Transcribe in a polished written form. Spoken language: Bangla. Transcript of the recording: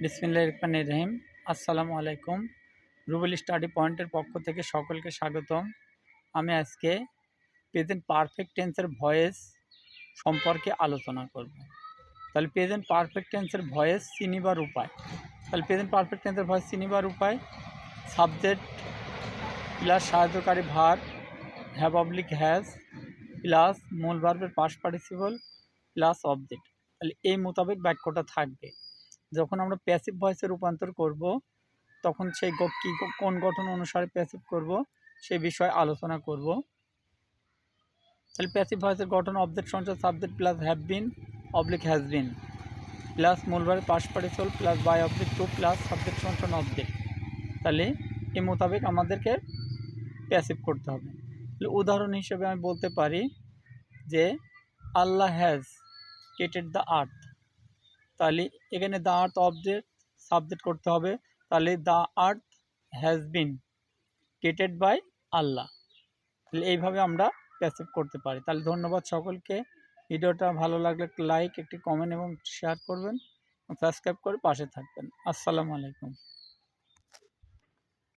বিসমিল্লাহির রহমানির রহিম। আসসালামু আলাইকুম। রুবেল স্টাডি পয়েন্টের পক্ষ থেকে সকলকে স্বাগতম। আমি আজকে প্রেজেন্ট পারফেক্ট টেন্সের ভয়েস সম্পর্কে আলোচনা করব। তাহলে প্রেজেন্ট পারফেক্ট টেন্সের ভয়েস চিনিবার উপায়। তাহলে প্রেজেন্ট পারফেক্ট টেন্সের ভয়েস চিনিবার উপায়: সাবজেক্ট প্লাস সাহায্যকারী ভার হ্যাভ অবলিক হ্যাজ প্লাস মূল ভার্বের পাস্ট পার্টিসিপল প্লাস অবজেক্ট। তাহলে এই মোতাবেক বাক্যটা থাকবে। যখন আমরা প্যাসিভ ভয়েসে রূপান্তর করব তখন সেই কোন গঠন অনুসারে প্যাসিভ করব সেই বিষয়ে আলোচনা করব। তাহলে প্যাসিভ ভয়েসের গঠন: অবজেক্ট সঞ্চয় subject plus have been oblique has been plus মূল verb past participle plus by object to plus subject সঞ্চয় অবজেক্ট। তাহলে এই মোতাবেক আমাদেরকে প্যাসিভ করতে হবে। তাহলে উদাহরণ হিসেবে আমি বলতে পারি যে আল্লাহ হ্যাজ ক্রিয়েটেড দ্য আর্থ। তাহলে এখানে দ্য আর্থ অবজেক্ট সাবজেক্ট করতে হবে। তাহলে the earth has been created by আল্লাহ। তাহলে এইভাবে আমরা প্যাসিভ করতে পারি। তাহলে ধন্যবাদ সকলকে। ভিডিওটা ভালো লাগলে একটি লাইক, একটি কমেন্ট এবং শেয়ার করবেন, সাবস্ক্রাইব করে পাশে থাকবেন। আসসালামু আলাইকুম।